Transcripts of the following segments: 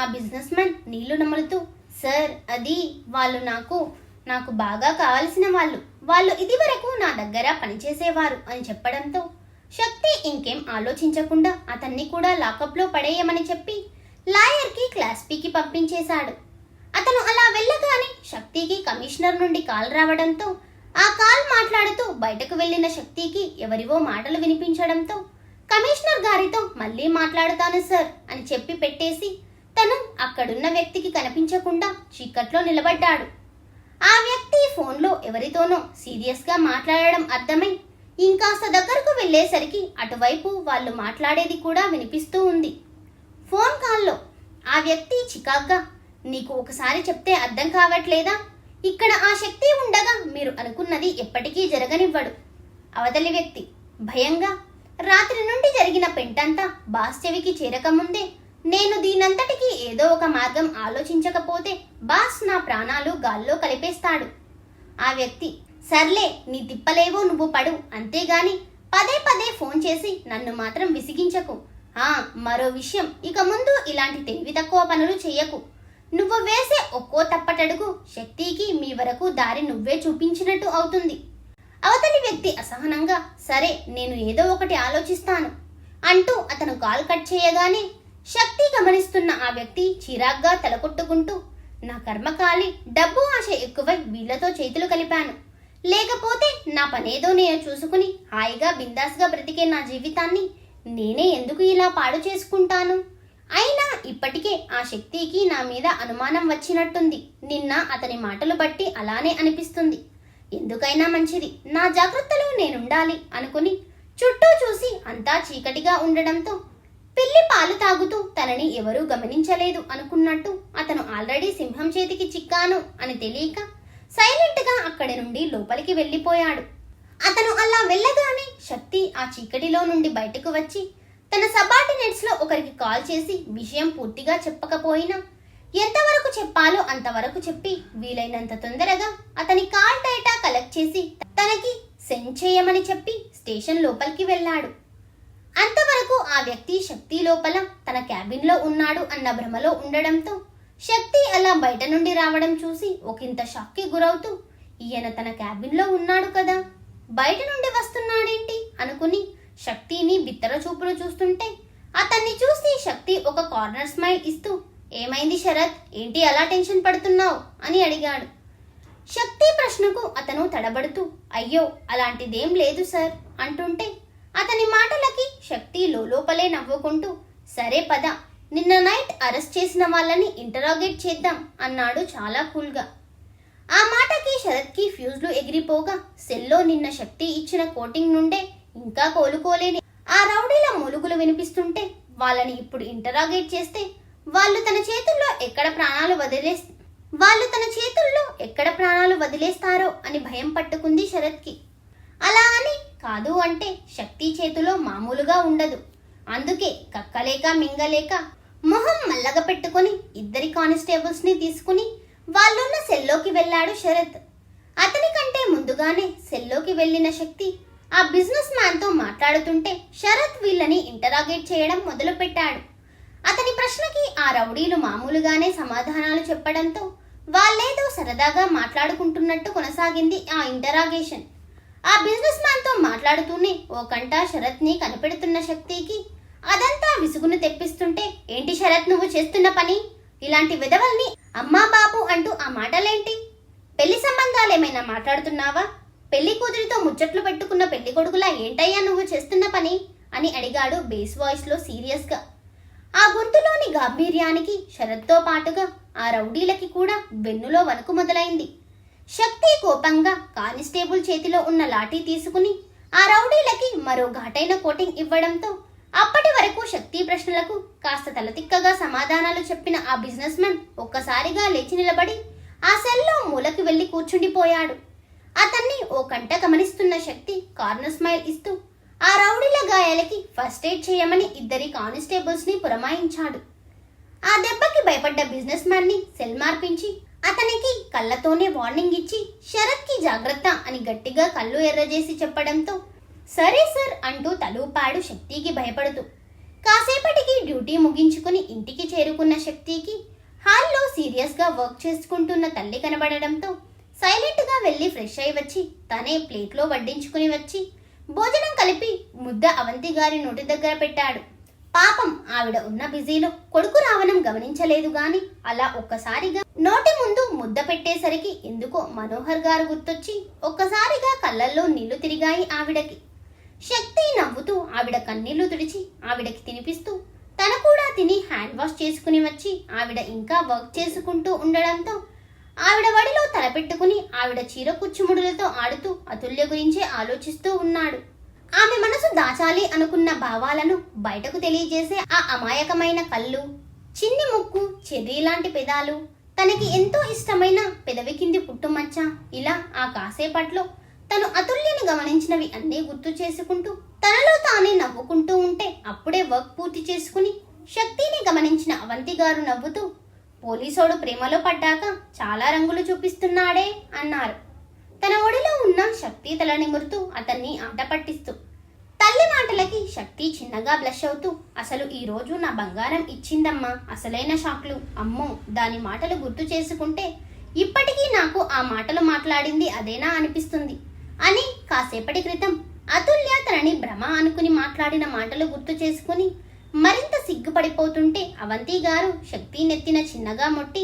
ఆ business man నీళ్లు నములుతూ, sir అది వాళ్ళు నాకు బాగా కావలసిన వాళ్ళు ఇది వరకు నా దగ్గర పనిచేసేవారు అని చెప్పడంతో శక్తి ఇంకేం ఆలోచించకుండా అతన్ని కూడా లాకప్లో పడేయమని చెప్పి లాయర్కి క్లాస్ పీకి పంపించేశాడు. అతను అలా వెళ్ళగానే శక్తికి కమిషనర్ నుండి కాల్ రావడంతో ఆ కాల్ మాట్లాడుతూ బయటకు వెళ్ళిన శక్తికి ఎవరివో మాటలు వినిపించడంతో కమిషనర్ గారితో మళ్ళీ మాట్లాడుతాను సార్ అని చెప్పి పెట్టేసి తను అక్కడున్న వ్యక్తికి కనిపించకుండా చీకట్లో నిలబడ్డాడు. ఆ వ్యక్తి ఫోన్లో ఎవరితోనో సీరియస్గా మాట్లాడడం అర్థమై ఇంకాస్త దగ్గరకు వెళ్ళేసరికి అటువైపు వాళ్ళు మాట్లాడేది కూడా వినిపిస్తూ ఉంది. ఫోన్ కాల్లో ఆ వ్యక్తి చికాగ్గా, నీకు ఒకసారి చెప్తే అర్థం కావట్లేదా? ఇక్కడ ఆ శక్తి ఉండగా మీరు అనుకున్నది ఎప్పటికీ జరగనివ్వడు. అవతలి వ్యక్తి భయంగా, రాత్రి నుండి జరిగిన పెంటంతా బాస్ చెవికి చేరకముందే నేను దీనంతటికీ ఏదో ఒక మార్గం ఆలోచించకపోతే బాస్ నా ప్రాణాలు గాల్లో కలిపేస్తాడు. ఆ వ్యక్తి, సర్లే నీ తిప్పలేవో నువ్వు పడు, అంతేగాని పదే పదే ఫోన్ చేసి నన్ను మాత్రం విసిగించకు. మరో విషయం, ఇక ముందు ఇలాంటి తెలివి తక్కువ పనులు చెయ్యకు. నువ్వు వేసే ఒక్కో తప్పటడుగు శక్తికి మీ వరకు దారి నువ్వే చూపించినట్టు అవుతుంది. అవతలి వ్యక్తి అసహనంగా, సరే నేను ఏదో ఒకటి ఆలోచిస్తాను అంటూ అతను కాల్ కట్ చేయగానే శక్తి గమనిస్తున్న ఆ వ్యక్తి చిరాగ్గా తలకొట్టుకుంటూ, నా కర్మకాలి, డబ్బు ఆశ ఎక్కువై వీళ్లతో చేతులు కలిపాను. లేకపోతే నా పనేదో నేను చూసుకుని హాయిగా బిందాస్గా బ్రతికే నా జీవితాన్ని నేనే ఎందుకు ఇలా పాడు చేసుకుంటాను? అయినా ఇప్పటికే ఆ శక్తికి నా మీద అనుమానం వచ్చినట్టుంది. నిన్న అతని మాటలు బట్టి అలానే అనిపిస్తుంది. ఎందుకైనా మంచిది, నా జాగ్రత్తలో నేనుండాలి అనుకుని చుట్టూ చూసి అంతా చీకటిగా ఉండడంతో పిల్లి పాలు తాగుతూ తనని ఎవరూ గమనించలేదు అనుకున్నట్టు అతను ఆల్రెడీ సింహం చేతికి చిక్కాను అని తెలియక సైలెంట్గా అక్కడి నుండి లోపలికి వెళ్ళిపోయాడు. అతను అలా వెళ్ళగానే శక్తి ఆ చీకటిలో నుండి బయటకు వచ్చి తన సబార్డినేట్స్లో ఒకరికి కాల్ చేసి విషయం పూర్తిగా చెప్పకపోయినా ఎంతవరకు చెప్పాలో అంతవరకు చెప్పి వీలైనంత తొందరగా అతని కాల్ డేటా కలెక్ట్ చేసి తనకి సెండ్ చేయమని చెప్పి స్టేషన్ లోపలికి వెళ్ళాడు. అంతవరకు ఆ వ్యక్తి శక్తి లోపల తన క్యాబిన్లో ఉన్నాడు అన్న భ్రమలో ఉండడంతో శక్తి అలా బయట నుండి రావడం చూసి ఒకంత షాక్కి గురవుతూ, ఈయన తన క్యాబిన్లో ఉన్నాడు కదా, బయట నుండి వస్తున్నాడేంటి అనుకుని శక్తిని బిత్తర చూపులు చూస్తుంటే అతన్ని చూసి శక్తి ఒక కార్నర్ స్మైల్ ఇస్తూ, ఏమైంది శరత్, ఏంటి అలా టెన్షన్ పడుతున్నావు అని అడిగాడు. శక్తి ప్రశ్నకు అతను తడబడుతూ, అయ్యో అలాంటిదేం లేదు సార్ అంటుంటే అతని మాటలకి శక్తి లోపలే నవ్వుకుంటూ, సరే పద, నిన్న నైట్ అరెస్ట్ చేసిన వాళ్ళని ఇంటరాగేట్ చేద్దాం అన్నాడు చాలా కూల్గా. ఆ మాటకి శరత్కి ఫ్యూజ్లు ఎగిరిపోగా సెల్లో నిన్న శక్తి ఇచ్చిన కోటింగ్ నుండే ఇంకా కోలుకోలేని ఆ రౌడీల మూలుగులు వినిపిస్తుంటే వాళ్ళని ఇప్పుడు ఇంటరాగేట్ చేస్తే వాళ్ళు తన చేతుల్లో ఎక్కడ ప్రాణాలు వదిలేస్తారో అని భయం పట్టుకుంది శరత్కి. అలా అని కాదు అంటే శక్తి చేతిలో మామూలుగా ఉండదు. అందుకే కక్కలేక మింగలేక మొహం మల్లగ పెట్టుకుని ఇద్దరి కానిస్టేబుల్స్ ని తీసుకుని వాళ్ళున్న సెల్లోకి వెళ్ళాడు శరత్. అతని కంటే ముందుగానే సెల్లోకి వెళ్ళిన శక్తి ఆ బిజినెస్ మ్యాన్ తో మాట్లాడుతుంటే శరత్ వీళ్ళని ఇంటరాగేట్ చేయడం మొదలు పెట్టాడు. అతని ప్రశ్నకి ఆ రౌడీలు మామూలుగానే సమాధానాలు చెప్పడంతో వాళ్ళేదో సరదాగా మాట్లాడుకుంటున్నట్టు కొనసాగింది ఆ ఇంటరాగేషన్. ఆ బిజినెస్ మ్యాన్ తో మాట్లాడుతూనే ఓ కంట శరత్ ని కనిపెడుతున్న శక్తికి అదంతా విసుగును తెప్పిస్తుంటే, ఏంటి శరత్ నువ్వు చేస్తున్న పని? ఇలాంటి విధవల్ని అమ్మా బాబు అంటూ ఆ మాటలేంటి? పెళ్లి సంబంధాలేమైనా మాట్లాడుతున్నావా? పెళ్లి కూతురితో ముచ్చట్లు పెట్టుకున్న పెళ్లి కొడుకులా ఏంటయ్యా నువ్వు చేస్తున్న పని అని అడిగాడు బేస్ వాయిస్ లో సీరియస్ గా. ఆ గొంతులోని గాంభీర్యానికి శరత్తో పాటుగా ఆ రౌడీలకి కూడా వెన్నులో వణుకు మొదలైంది. శక్తి కోపంగా కానిస్టేబుల్ చేతిలో ఉన్న లాఠీ తీసుకుని ఆ రౌడీలకి మరో ఘాటైన కోటింగ్ ఇవ్వడంతో అప్పటి వరకు శక్తి ప్రశ్నలకు కాస్త తలతిక్కగా సమాధానాలు చెప్పిన ఆ బిజినెస్ మ్యాన్ ఒక్కసారిగా లేచి నిలబడి ఆ సెల్లో మూలకి వెళ్లి కూర్చుండిపోయాడు. అతన్ని ఓ కంట గమనిస్తున్న శక్తి కార్నర్ స్మైల్ ఇస్తూ ఆ రౌడీల గాయాలకి ఫస్ట్ ఎయిడ్ చేయమని ఇద్దరి కానిస్టేబుల్స్ ని పురమాయించాడు. ఆ దెబ్బకి భయపడ్డ బిజినెస్ మ్యాన్ ని సెల్ మార్పించి అతనికి కళ్ళతోనే వార్నింగ్ ఇచ్చి శరత్ కి జాగ్రత్త అని గట్టిగా కళ్ళు ఎర్రజేసి చెప్పడంతో సరే సార్ అంటూ తలూపాడు శక్తికి భయపడుతూ. కాసేపటికి డ్యూటీ ముగించుకుని ఇంటికి చేరుకున్న శక్తికి హాల్లో సీరియస్గా వర్క్ చేసుకుంటున్న తల్లి కనబడడంతో సైలెంట్గా వెళ్ళి ఫ్రెష్ అయి వచ్చి తనే ప్లేట్లో వడ్డించుకుని వచ్చి భోజనం కలిపి ముద్ద అవంతి గారి నోటి దగ్గర పెట్టాడు. పాపం ఆవిడ ఉన్న బిజీలో కొడుకు రావడం గమనించలేదు గాని అలా ఒక్కసారిగా నోటి ముందు ముద్ద పెట్టేసరికి ఎందుకో మనోహర్ గారు గుర్తొచ్చి ఒక్కసారిగా కళ్ళల్లో నీళ్లు తిరిగాయి ఆవిడకి. శక్తి నవ్వుతూ ఆవిడ కన్నీళ్లు తుడిచి ఆవిడకి తినిపిస్తూ తను కూడా తిని హ్యాండ్ వాష్ చేసుకుని వచ్చి ఆవిడ ఇంకా వర్క్ చేసుకుంటూ ఉండడంతో ఆవిడ వడిలో తలపెట్టుకుని ఆవిడ చీర కుచ్చుముడులతో ఆడుతూ అతుల్య గురించే ఆలోచిస్తూ ఉన్నాడు. ఆమె మనసు దాచాలి అనుకున్న భావాలను బయటకు తెలియజేసే ఆ అమాయకమైన కళ్ళు, చిన్ని ముక్కు, చెర్రీ లాంటి పెదాలు, తనకి ఎంతో ఇష్టమైన పెదవి కింది పుట్టుమచ్చ, ఇలా ఆ కాసేపట్లో తను అతుల్యని గమనించినవి అన్నీ గుర్తు చేసుకుంటూ తనలో తానే నవ్వుకుంటూ ఉంటే అప్పుడే వర్క్ పూర్తి చేసుకుని శక్తిని గమనించిన అవంతి గారు నవ్వుతూ, పోలీసోడు ప్రేమలో పడ్డాక చాలా రంగులు చూపిస్తున్నాడే అన్నారు. తన ఒడిలో ఉన్న శక్తి తల నిమురుతూ అతన్ని ఆట పట్టిస్తూ. తల్లి మాటలకి శక్తి చిన్నగా బ్లష్ అవుతూ, అసలు ఈ రోజు నా బంగారం ఇచ్చిందమ్మా, అసలైన షాక్లు, అమ్మో దాని మాటలు గుర్తు చేసుకుంటే ఇప్పటికీ నాకు ఆ మాటలు మాట్లాడింది అదేనా అనిపిస్తుంది అని కాసేపటి క్రితం అతుల్య తనని భ్రమ అనుకుని మాట్లాడిన మాటలు గుర్తు చేసుకుని మరింత సిగ్గుపడిపోతుంటే అవంతి గారు శక్తి నెత్తిన చిన్నగా మొట్టి,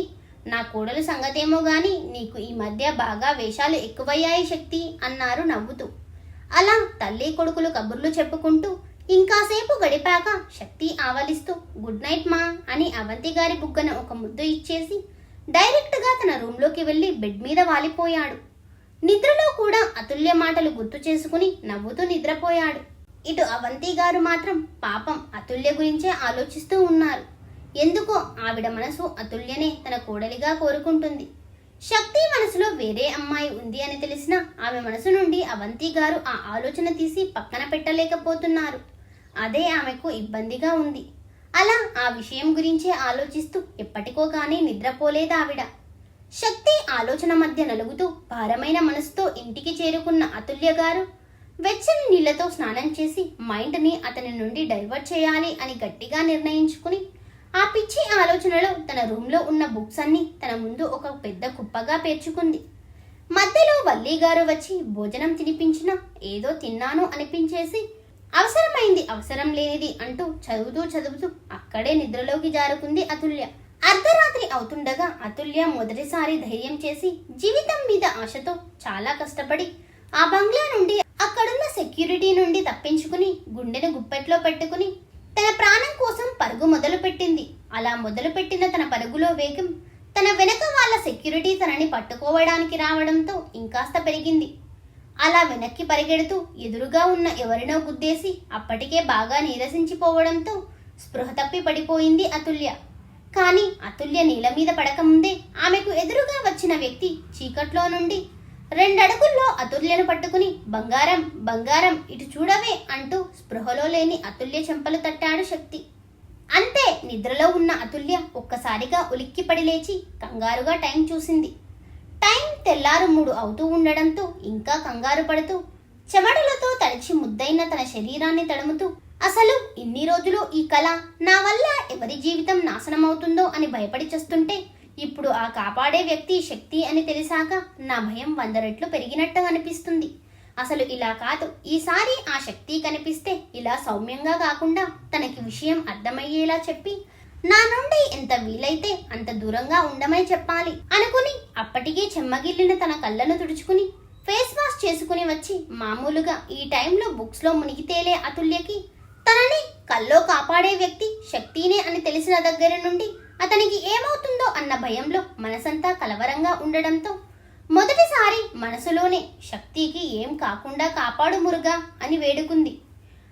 నా కోడలు సంగతేమో గాని నీకు ఈ మధ్య బాగా వేషాలు ఎక్కువయ్యాయి శక్తి అన్నారు నవ్వుతూ. అలా తల్లి కొడుకులు కబుర్లు చెప్పుకుంటూ ఇంకాసేపు గడిపాక శక్తి ఆవలిస్తూ గుడ్ నైట్ మా అని అవంతి గారి బుగ్గన ఒక ముద్దు ఇచ్చేసి డైరెక్ట్గా తన రూంలోకి వెళ్ళి బెడ్ మీద వాలిపోయాడు. నిద్రలో కూడా అతుల్య మాటలు గుర్తు చేసుకుని నవ్వుతూ నిద్రపోయాడు. ఇటు అవంతి గారు మాత్రం పాపం అతుల్య గురించే ఆలోచిస్తూ ఉన్నారు. ఎందుకో ఆవిడ మనసు అతుల్యనే తన కోడలిగా కోరుకుంటుంది. శక్తి మనసులో వేరే అమ్మాయి ఉంది అని తెలిసినా ఆమె మనసు నుండి అవంతి గారు ఆ ఆలోచన తీసి పక్కన పెట్టలేకపోతున్నారు. అదే ఆమెకు ఇబ్బందిగా ఉంది. అలా ఆ విషయం గురించే ఆలోచిస్తూ ఎప్పటికో కానీ నిద్రపోలేదు ఆవిడ. శక్తి ఆలోచన మధ్య నలుగుతూ భారమైన మనసుతో ఇంటికి చేరుకున్న అతుల్య గారు వెచ్చని నీళ్లతో స్నానం చేసి మైండ్ని అతని నుండి డైవర్ట్ చేయాలి అని గట్టిగా నిర్ణయించుకుని ఆ పిచ్చి ఆలోచనలో తన రూమ్లో ఉన్న బుక్స్ అన్ని తన ముందు ఒక పెద్ద కుప్పగా పేర్చుకుంది. మధ్యలో వల్లి గారు వచ్చి భోజనం తినిపించినా ఏదో తిన్నాను అనిపించేసి అవసరమైంది అవసరం లేనిది అంటూ చదువుతూ అక్కడే నిద్రలోకి జారుకుంది అతుల్య. అర్ధరాత్రి అవుతుండగా అతుల్య మొదటిసారి ధైర్యం చేసి జీవితం మీద ఆశతో చాలా కష్టపడి ఆ బంగ్లా నుండి అక్కడున్న సెక్యూరిటీ నుండి తప్పించుకుని గుండెను గుప్పెట్లో పెట్టుకుని తన ప్రాణం కోసం పరుగు మొదలుపెట్టింది. అలా మొదలుపెట్టిన తన పరుగులో వేగం తన వెనక వాళ్ళ సెక్యూరిటీ తనని పట్టుకోవడానికి రావడంతో ఇంకాస్త పెరిగింది. అలా వెనక్కి పరిగెడుతూ ఎదురుగా ఉన్న ఎవరినో గుద్దేసి అప్పటికే బాగా నీరసించిపోవడంతో స్పృహ తప్పి పడిపోయింది అతుల్య. కానీ అతుల్య నీళ్ళ మీద పడకముందే ఆమెకు ఎదురుగా వచ్చిన వ్యక్తి చీకట్లో నుండి 2 అడుగుల్లో అతుల్యను పట్టుకుని బంగారం బంగారం ఇటు చూడవే అంటూ స్పృహలో లేని అతుల్య చెంపలు తట్టాడు శక్తి. అంతే, నిద్రలో ఉన్న అతుల్య ఒక్కసారిగా ఉలిక్కిపడి లేచి కంగారుగా టైం చూసింది. టైం తెల్లారు 3 అవుతూ ఉండడంతో ఇంకా కంగారు పడుతూ చెమటలతో తడిచి ముద్దైన తన శరీరాన్ని తడుముతూ అసలు ఇన్ని రోజులు ఈ కళ నా వల్ల ఎవరి జీవితం నాశనమవుతుందో అని భయపడి చేస్తుంటే ఇప్పుడు ఆ కాపాడే వ్యక్తి శక్తి అని తెలిసాక నా భయం 100 రెట్లు పెరిగినట్టు అనిపిస్తుంది. అసలు ఇలా కాదు, ఈసారి ఆ శక్తి కనిపిస్తే ఇలా సౌమ్యంగా కాకుండా తనకి విషయం అర్థమయ్యేలా చెప్పి నా నుండి ఎంత వీలైతే అంత దూరంగా ఉండమని చెప్పాలి అనుకుని అప్పటికే చెమ్మగిల్లిన తన కళ్ళను తుడుచుకుని ఫేస్ వాష్ చేసుకుని వచ్చి మామూలుగా ఈ టైంలో బుక్స్లో మునిగితేలే అతుల్యకి తనని కల్లో కాపాడే వ్యక్తి శక్తినే అని తెలిసిన దగ్గర నుండి అతనికి ఏమవుతుందో అన్న భయంలో మనసంతా కలవరంగా ఉండడంతో మొదటిసారి మనసులోనే శక్తికి ఏం కాకుండా కాపాడు మురుగా అని వేడుకుంది.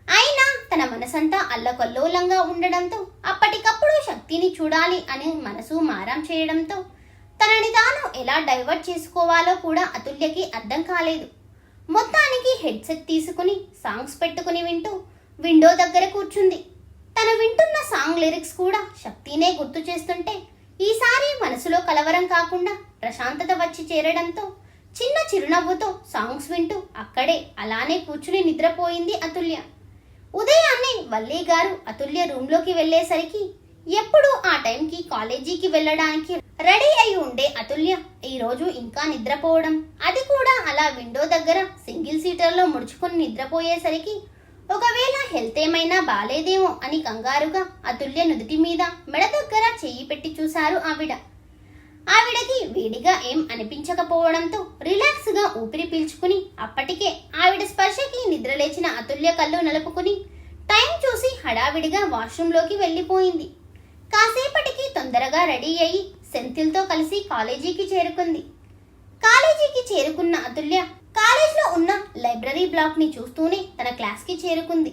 అయినా తన మనసంతా అల్లకల్లోలంగా ఉండడంతో అప్పటికప్పుడు శక్తిని చూడాలి అని మనసు మారం చేయడంతో తనని తాను ఎలా డైవర్ట్ చేసుకోవాలో కూడా అతుల్యకి అర్థం కాలేదు. మొత్తానికి హెడ్సెట్ తీసుకుని సాంగ్స్ పెట్టుకుని వింటూ విండో దగ్గర కూర్చుంది. తను వింటున్న సాంగ్ లిరిక్స్ కూడా శక్తినే గుర్తు చేస్తుంటే ఈసారి మనసులో కలవరం కాకుండా ప్రశాంతత వచ్చి చేరడంతో చిన్న చిరునవ్వుతో సాంగ్స్ వింటూ అక్కడే అలానే కూర్చుని నిద్రపోయింది అతుల్య. ఉదయాన్నే వల్లి గారు అతుల్య రూమ్లోకి వెళ్ళేసరికి ఎప్పుడు ఆ టైంకి కాలేజీకి వెళ్ళడానికి రెడీ అయి ఉండే అతుల్య ఈరోజు ఇంకా నిద్రపోవడం, అది కూడా అలా విండో దగ్గర సింగిల్ సీటర్లో ముడుచుకుని నిద్రపోయేసరికి ఒకవేళ హెల్త్ ఏమైనా బాలేదేమో అని కంగారుగా అతుల్య నుదుటి మీద మెడ దగ్గర చెయ్యి పెట్టి చూశారు ఆవిడకి వేడిగా ఏం అనిపించకపోవడంతో రిలాక్స్ గా ఊపిరి పీల్చుకుని అప్పటికే ఆవిడ స్పర్శకి నిద్రలేచిన అతుల్య కళ్ళు నలుపుకుని టైం చూసి హడావిడిగా వాష్రూంలోకి వెళ్ళిపోయింది. కాసేపటికి తొందరగా రెడీ అయ్యి సెంథిల్తో కలిసి కాలేజీకి చేరుకుంది. కాలేజీకి చేరుకున్న అతుల్య కాలేజ్లో ఉన్న లైబ్రరీ బ్లాక్ ని చూస్తూనే తన క్లాస్కి చేరుకుంది.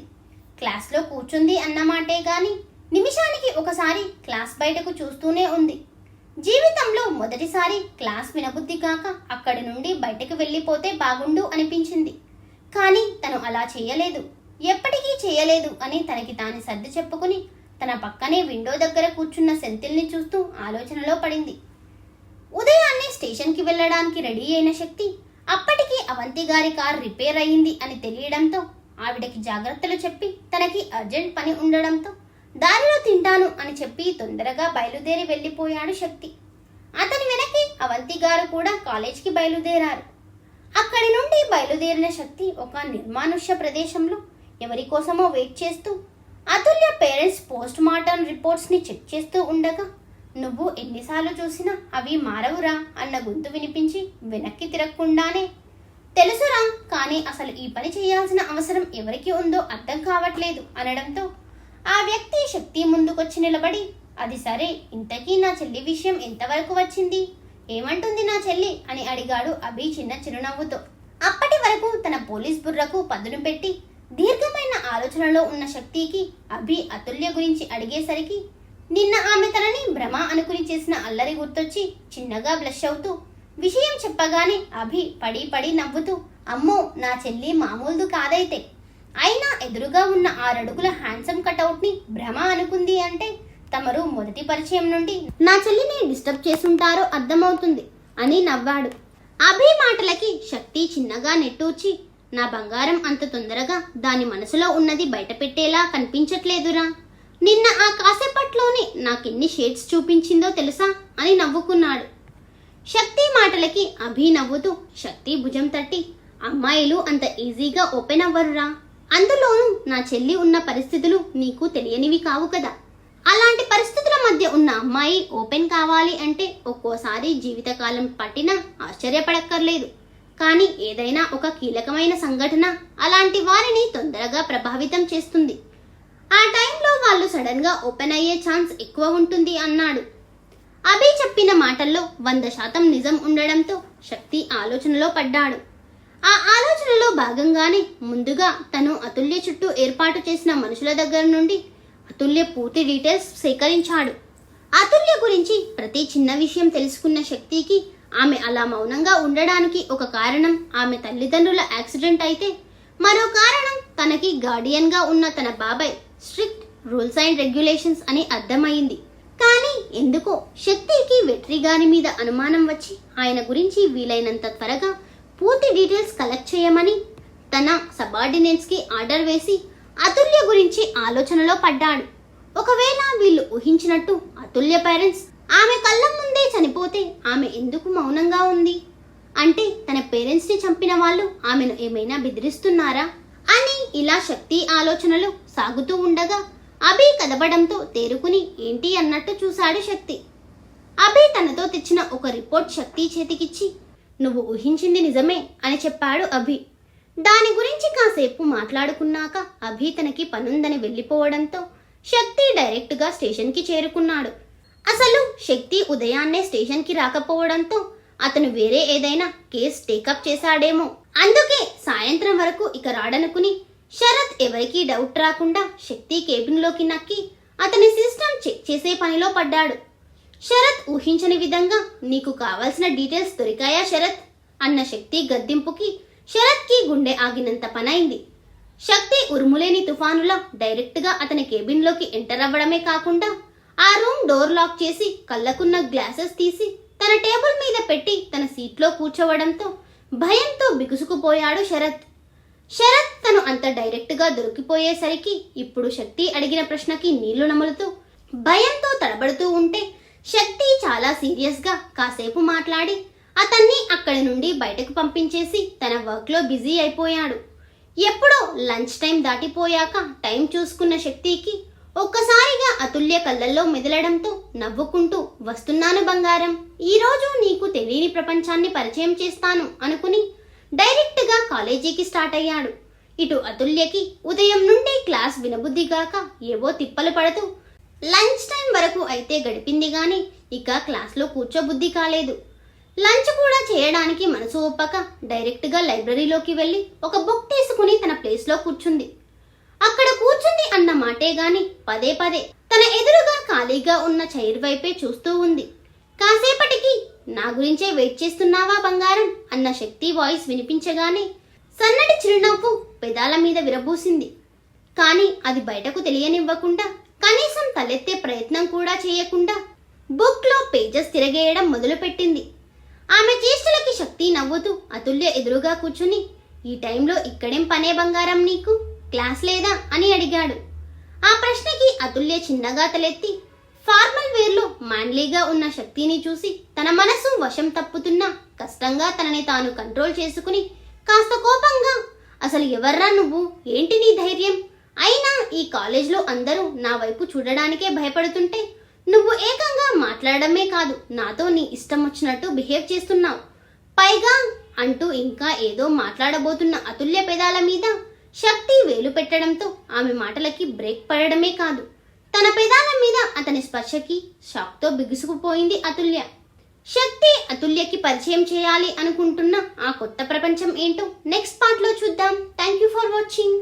క్లాస్లో కూర్చుంది అన్నమాటే గాని నిమిషానికి ఒకసారి క్లాస్ బయటకు చూస్తూనే ఉంది. జీవితంలో మొదటిసారి క్లాస్ వినబుద్ధి కాక అక్కడి నుండి బయటకు వెళ్ళిపోతే బాగుండు అనిపించింది. కానీ తను అలా చేయలేదు, ఎప్పటికీ చేయలేదు అని తనకి తాను సర్ది చెప్పుకుని తన పక్కనే విండో దగ్గర కూర్చున్న సెంథిల్ని చూస్తూ ఆలోచనలో పడింది. ఉదయాన్నే స్టేషన్కి వెళ్ళడానికి రెడీ అయిన శక్తి అప్పటికి అవంతి గారి కార్ రిపేర్ అయ్యింది అని తెలియడంతో ఆవిడకి జాగ్రత్తలు చెప్పి తనకి అర్జెంట్ పని ఉండడంతో దారిలో తింటాను అని చెప్పి తొందరగా బయలుదేరి వెళ్ళిపోయాడు శక్తి. అతని వెనక్కి అవంతి గారు కూడా కాలేజ్కి బయలుదేరారు. అక్కడి నుండి బయలుదేరిన శక్తి ఒక నిర్మానుష్య ప్రదేశంలో ఎవరి కోసమో వెయిట్ చేస్తూ అతుల్య పేరెంట్స్ పోస్ట్ మార్టం రిపోర్ట్స్ని చెక్ చేస్తూ ఉండగా నువ్వు ఎన్నిసార్లు చూసినా అవి మారవురా అన్న గొంతు వినిపించి వెనక్కి తిరగకుండానే తెలుసురా, కానీ అసలు ఈ పని చేయాల్సిన అవసరం ఎవరికి ఉందో అర్థం కావట్లేదు అనడంతో ఆ వ్యక్తి శక్తి ముందుకొచ్చి నిలబడి అది సరే, ఇంతకీ నా చెల్లి విషయం ఎంతవరకు వచ్చింది, ఏమంటుంది నా చెల్లి అని అడిగాడు అభి చిన్న చిరునవ్వుతో. అప్పటి వరకు తన పోలీస్ బుర్రకు పదును పెట్టి దీర్ఘమైన ఆలోచనలో ఉన్న శక్తికి అభి అతుల్య గురించి అడిగేసరికి నిన్న ఆమె తనని భ్రమ అనుకుని చేసిన అల్లరి గుర్తొచ్చి చిన్నగా బ్లష్ అవుతూ విషయం చెప్పగానే అభి పడి నవ్వుతూ అమ్మో నా చెల్లి మామూలుదు కాదైతే, అయినా ఎదురుగా ఉన్న 6 అడుగుల హ్యాండ్సమ్ కటౌట్ ని భ్రమ అనుకుంది అంటే తమరు మొదటి పరిచయం నుండి నా చెల్లిని డిస్టర్బ్ చేసుంటారో అర్థమవుతుంది అని నవ్వాడు. అభి మాటలకి శక్తి చిన్నగా నెట్టూచి నా బంగారం అంత తొందరగా దాని మనసులో ఉన్నది బయట పెట్టేలా కనిపించట్లేదురా, నిన్న ఆ కాసేపట్లోనే నాకెన్ని షేడ్స్ చూపించిందో తెలుసా అని నవ్వుకున్నాడు. శక్తి మాటలకి అభి నవ్వుతూ శక్తి భుజం తట్టి అమ్మాయిలు అంత ఈజీగా ఓపెన్ అవ్వరురా, అందులోనూ నా చెల్లి ఉన్న పరిస్థితులు నీకు తెలియనివి కావు కదా, అలాంటి పరిస్థితుల మధ్య ఉన్న అమ్మాయి ఓపెన్ కావాలి అంటే ఒక్కోసారి జీవితకాలం పట్టినా ఆశ్చర్యపడక్కర్లేదు. కానీ ఏదైనా ఒక కీలకమైన సంఘటన అలాంటి వారిని తొందరగా ప్రభావితం చేస్తుంది. ఆ టైంలో వాళ్ళు సడన్ గా ఓపెన్ అయ్యే ఛాన్స్ ఎక్కువ ఉంటుంది అన్నాడు. అభి చెప్పిన మాటల్లో 100% నిజం ఉండడంతో శక్తి ఆలోచనలో పడ్డాడు. ఆ ఆలోచనలో భాగంగానే ముందుగా తను అతుల్య చుట్టూ ఏర్పాటు చేసిన మనుషుల దగ్గర నుండి అతుల్య పూర్తి డీటెయిల్స్ సేకరించాడు. అతుల్య గురించి ప్రతి చిన్న విషయం తెలుసుకున్న శక్తికి ఆమె అలా మౌనంగా ఉండడానికి ఒక కారణం ఆమె తల్లిదండ్రుల యాక్సిడెంట్ అయితే, మరో కారణం తనకి గార్డియన్ గా ఉన్న తన బాబాయ్ స్ట్రిక్ట్ రూల్స్ అండ్ రెగ్యులేషన్స్ అని అర్థమైంది. కానీ ఎందుకో శక్తికి వెట్రి గారి మీద అనుమానం వచ్చి ఆయన గురించి వీలైనంత త్వరగా పూర్తి డీటెయిల్స్ కలెక్ట్ చేయమని తన సబార్డినేట్స్ కి ఆర్డర్ వేసి అతుల్య గురించి ఆలోచనలో పడ్డాడు. ఒకవేళ వీళ్ళు ఊహించినట్టు అతుల్య పేరెంట్స్ ఆమె కళ్ళ ముందే చనిపోతే ఆమె ఎందుకు మౌనంగా ఉంది? అంటే తన పేరెంట్స్ ని చంపిన వాళ్ళు ఆమెను ఏమైనా బెదిరిస్తున్నారా అని ఇలా శక్తి ఆలోచనలు సాగుతూ ఉండగా అభి కదపడంతో తేరుకుని ఏంటి అన్నట్టు చూశాడు శక్తి. అభి తనతో తెచ్చిన ఒక రిపోర్ట్ శక్తి చేతికిచ్చి నువ్వు ఊహించింది నిజమే అని చెప్పాడు అభి. దాని గురించి కాసేపు మాట్లాడుకున్నాక అభి తనకి పనుందని వెళ్ళిపోవడంతో శక్తి డైరెక్ట్ గా స్టేషన్ కి చేరుకున్నాడు. అసలు శక్తి ఉదయాన్నే స్టేషన్ కి రాకపోవడంతో అతను వేరే ఏదైనా కేస్ టేకప్ చేశాడేమో, అందుకే సాయంత్రం వరకు ఇక రాడనుకుని శరత్ ఎవరికీ డౌట్ రాకుండా శక్తి కేబిన్ లోకి నక్కి అతని సిస్టమ్ చెక్ చేసే పనిలో పడ్డాడు. శరత్ ఊహించని విధంగా నీకు కావాల్సిన డీటెయిల్స్ దొరికాయా శరత్ అన్న శక్తి గద్దింపుకి శరత్ కి గుండె ఆగినంత పనైంది. శక్తి ఉరుములేని తుఫానులా డైరెక్ట్ గా అతని కేబిన్ లోకి ఎంటర్ అవ్వడమే కాకుండా ఆ రూమ్ డోర్ లాక్ చేసి కళ్ళకున్న గ్లాసెస్ తీసి తన టేబుల్ మీద పెట్టి తన సీట్లో కూర్చోవడంతో భయంతో బిగుసుకుపోయాడు శరత్. శరత్ తను అంత డైరెక్ట్ గా దొరికిపోయేసరికి ఇప్పుడు శక్తి అడిగిన ప్రశ్నకి నీళ్లు నములుతూ భయంతో తడబడుతూ ఉంటే శక్తి చాలా సీరియస్ గా కాసేపు మాట్లాడి అతన్ని అక్కడి నుండి బయటకు పంపించేసి తన వర్క్ లో బిజీ అయిపోయాడు. ఎప్పుడో లంచ్ టైం దాటిపోయాక టైం చూసుకున్న శక్తికి ఒక్కసారిగా అతుల్య కళ్ళల్లో మెదలడంతో నవ్వుకుంటూ, వస్తున్నాను బంగారం, ఈరోజు నీకు తెలియని ప్రపంచాన్ని పరిచయం చేస్తాను అనుకుని డైరెక్ట్ గా కాలేజీకి స్టార్ట్ అయ్యాడు. ఇటు అతుల్యకి ఉదయం నుండి క్లాస్ వినబుద్ధిగాక ఏవో తిప్పలు పడుతూ లంచ్ టైం వరకు అయితే గడిపింది గాని ఇక క్లాస్లో కూర్చోబుద్ధి కాలేదు. లంచ్ కూడా చేయడానికి మనసు ఒప్పక డైరెక్ట్ గా లైబ్రరీలోకి వెళ్ళి ఒక బుక్ తీసుకుని తన ప్లేస్ లో కూర్చుంది. అక్కడ కూర్చుంది అన్న మాటే గాని పదే పదే తన ఎదురుగా ఖాళీగా ఉన్న చైర్ వైపే చూస్తూ ఉంది. కాసేపటికి నా గురించే వెయిట్ చేస్తున్నావా బంగారం అన్న శక్తి వాయిస్ వినిపించగానే సన్నటి చిరునవ్వు పెదాల మీద విరబూసింది. కానీ అది బయటకు తెలియనివ్వకుండా కనీసం తలెత్తే ప్రయత్నం కూడా చేయకుండా బుక్ లో పేజెస్ తిరగేయడం మొదలుపెట్టింది. ఆమె చేష్టలకి శక్తి నవ్వుతూ అతుల్య ఎదురుగా కూర్చుని, ఈ టైంలో ఇక్కడేం పనే బంగారం నీకు, క్లాస్ లేదా అని అడిగాడు. ఆ ప్రశ్నకి అతుల్య చిన్నగా తలెత్తి ఫార్మల్ వేర్లో మ్యాన్లీగా ఉన్న శక్తిని చూసి తన మనసు వశం తప్పుతున్నా కష్టంగా తనని తాను కంట్రోల్ చేసుకుని కాస్త కోపంగా, అసలు ఎవర్రా నువ్వు, ఏంటి నీ ధైర్యం, అయినా ఈ కాలేజ్లో అందరూ నా వైపు చూడడానికే భయపడుతుంటే నువ్వు ఏకంగా మాట్లాడమే కాదు నాతో నీ ఇష్టం వచ్చినట్టు బిహేవ్ చేస్తున్నావు, పైగా అంటూ ఇంకా ఏదో మాట్లాడబోతున్న అతుల్య పెదాల మీద శక్తి వేలు పెట్టడంతో ఆమె మాటలకి బ్రేక్ పడడమే కాదు తన పెదాల మీద అతని స్పర్శకి షాక్తో బిగుసుకుపోయింది అతుల్య. శక్తి అతుల్యకి పరిచయం చేయాలి అనుకుంటున్న ఆ కొత్త ప్రపంచం ఏంటో నెక్స్ట్ పార్ట్లో చూద్దాం. Thank you for watching.